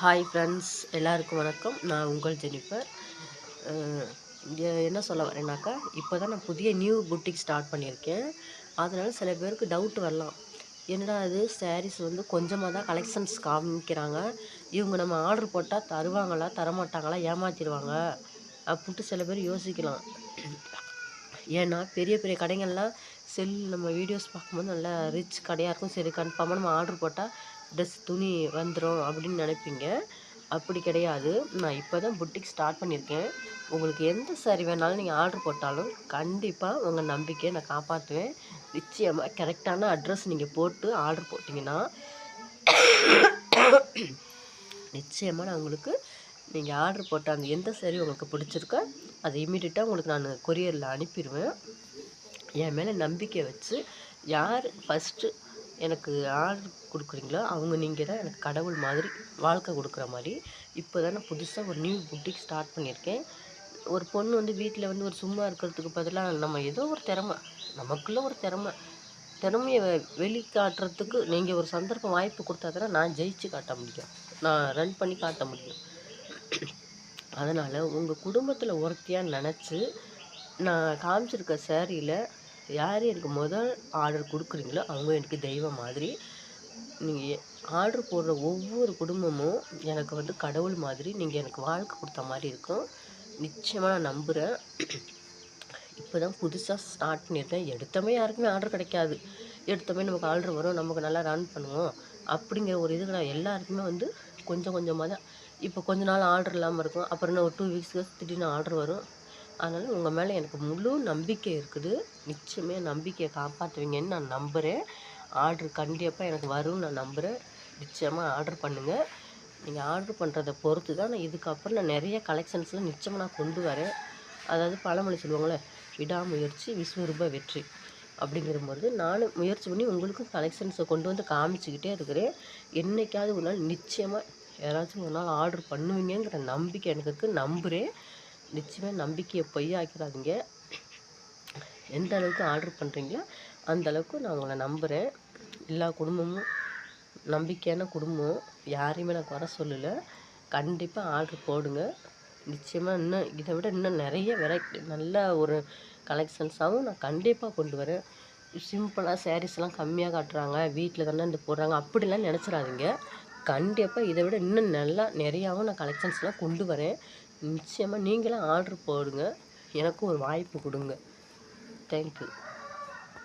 Hi friends, எல்லாருக்கும் வணக்கம். நான் உங்கள் ஜெனிஃபர். என்ன சொல்ல வரேன்னாக்கா, இப்போ தான் நான் புதிய நியூ புட்டிக் ஸ்டார்ட் பண்ணியிருக்கேன். அதனால் சில பேருக்கு டவுட் வரலாம். என்னடா இது சாரீஸ் வந்து கொஞ்சமாக தான் கலெக்ஷன்ஸ் காமிக்கிறாங்க, இவங்க நம்ம ஆர்டர் போட்டால் தருவாங்களா தரமாட்டாங்களா, ஏமாற்றிடுவாங்க அப்படின்ட்டு சில பேர் யோசிக்கலாம். ஏன்னா பெரிய பெரிய கடைகள்லாம் நம்ம வீடியோஸ் பார்க்கும்போது நல்லா ரிச் கடையாக இருக்கும். சரி, கன்ஃபார்மாக நம்ம ஆர்டர் போட்டால் ட்ரெஸ் துணி வந்துடும் அப்படின்னு நினைப்பீங்க. அப்படி கிடையாது. நான் இப்போ தான் புட்டிக் ஸ்டார்ட் பண்ணியிருக்கேன். உங்களுக்கு எந்த சாரி வேணாலும் நீங்கள் ஆர்டர் போட்டாலும் கண்டிப்பாக உங்கள் நம்பிக்கையை நான் காப்பாற்றுவேன். நிச்சயமாக கரெக்டான அட்ரஸ் நீங்கள் போட்டு ஆர்டர் போட்டிங்கன்னா நிச்சயமாக நான் உங்களுக்கு நீங்கள் ஆர்டர் போட்ட அந்த எந்த சாரி உங்களுக்கு பிடிச்சிருக்கோ அதை இமீடியட்டாக உங்களுக்கு நான் கொரியரில் அனுப்பிடுவேன். என் மேலே நம்பிக்கை வச்சு யார் ஃபஸ்ட்டு எனக்கு ஆர்டர் கொடுக்குறீங்களோ நீங்கள் தான் எனக்கு கடவுள் மாதிரி வாழ்க்கை கொடுக்குற மாதிரி. இப்போ தான் நான் புதுசாக ஒரு நியூ புட்டிக் ஸ்டார்ட் பண்ணியிருக்கேன். ஒரு பொண்ணு வந்து வீட்டில் வந்து ஒரு சும்மா இருக்கிறதுக்கு பதிலாக நம்ம ஏதோ ஒரு நமக்குள்ளே ஒரு திறமையை வெளிக்காட்டுறதுக்கு நீங்கள் ஒரு சந்தர்ப்பம் வாய்ப்பு கொடுத்தா தானே நான் ஜெயிச்சு காட்ட முடியும், நான் ரன் பண்ணி காட்ட முடியும். அதனால் உங்கள் குடும்பத்தில் ஒருத்தியாக நினச்சி நான் காமிச்சிருக்க சேரீயில் யார் எனக்கு முதல் ஆர்டர் கொடுக்குறீங்களோ அவங்க எனக்கு தெய்வம் மாதிரி. நீங்கள் ஆர்டர் போடுற ஒவ்வொரு குடும்பமும் எனக்கு வந்து கடவுள் மாதிரி. நீங்கள் எனக்கு வாழ்க்கை கொடுத்த மாதிரி இருக்கும். நிச்சயமாக நான் நம்புகிறேன். இப்போ தான் புதுசாக ஸ்டார்ட் பண்ணியிருக்கேன். எடுத்தமே யாருக்குமே ஆர்டர் கிடைக்காது. எடுத்தமே நமக்கு ஆர்டர் வரும், நமக்கு நல்லா ரன் பண்ணுவோம் அப்படிங்கிற ஒரு இது கிடையாது. எல்லாருக்குமே வந்து கொஞ்சம் கொஞ்சமாக தான். இப்போ கொஞ்ச நாள் ஆர்டர் இல்லாமல் இருக்கும், அப்புறம் இன்னும் ஒரு 2 வீக்ஸ்க்கு திடீர்னு ஆர்டர் வரும். அதனால் உங்கள் மேலே எனக்கு முழு நம்பிக்கை இருக்குது. நிச்சயமாக நம்பிக்கையை காப்பாற்றுவீங்கன்னு நான் நம்புகிறேன். ஆர்டர் கண்டிப்பாக எனக்கு வரும்னு நான் நம்புகிறேன். நிச்சயமாக ஆர்டர் பண்ணுங்கள். நீங்கள் ஆர்டர் பண்ணுறதை பொறுத்து தான் இதுக்கப்புறம் நான் நிறைய கலெக்ஷன்ஸ்லாம் நிச்சயமாக நான் கொண்டு வரேன். அதாவது பழமொழி சொல்லுவாங்களே, விடாமுயற்சி விஸ்வரூப வெற்றி அப்படிங்கிறபோது நானும் முயற்சி பண்ணி உங்களுக்கும் கலெக்ஷன்ஸை கொண்டு வந்து காமிச்சிக்கிட்டே இருக்கிறேன். என்றைக்காவது ஒரு நாள் நிச்சயமாக யாராச்சும் ஒரு நாள் ஆர்டர் பண்ணுவீங்கிற நம்பிக்கை எனக்கு இருக்குது, நம்புகிறேன். நிச்சயமாக நம்பிக்கையை பொய்யாக்கிறாதீங்க. எந்த அளவுக்கு ஆர்டர் பண்ணுறீங்களோ அந்த அளவுக்கு நான் உங்களை நம்புகிறேன். எல்லா குடும்பமும் நம்பிக்கையான குடும்பம், யாரையுமே நான் குறை சொல்லலை. கண்டிப்பாக ஆர்டர் போடுங்க. நிச்சயமாக இன்னும் இதை விட இன்னும் நிறைய வெரைட்டி நல்ல ஒரு கலெக்ஷன்ஸாகவும் நான் கண்டிப்பாக கொண்டு வரேன். சிம்பிளாக சாரீஸ்லாம் கம்மியாக காட்டுறாங்க, வீட்டில் தானே இந்த போடுறாங்க அப்படிலாம் நினச்சிடாதீங்க. கண்டிப்பாக இதை விட இன்னும் நல்லா நிறையாவும் நான் கலெக்ஷன்ஸ்லாம் கொண்டு வரேன். நிச்சயமாக நீங்களும் ஆர்டர் போடுங்க, எனக்கும் ஒரு வாய்ப்பு கொடுங்க. தேங்க்யூ.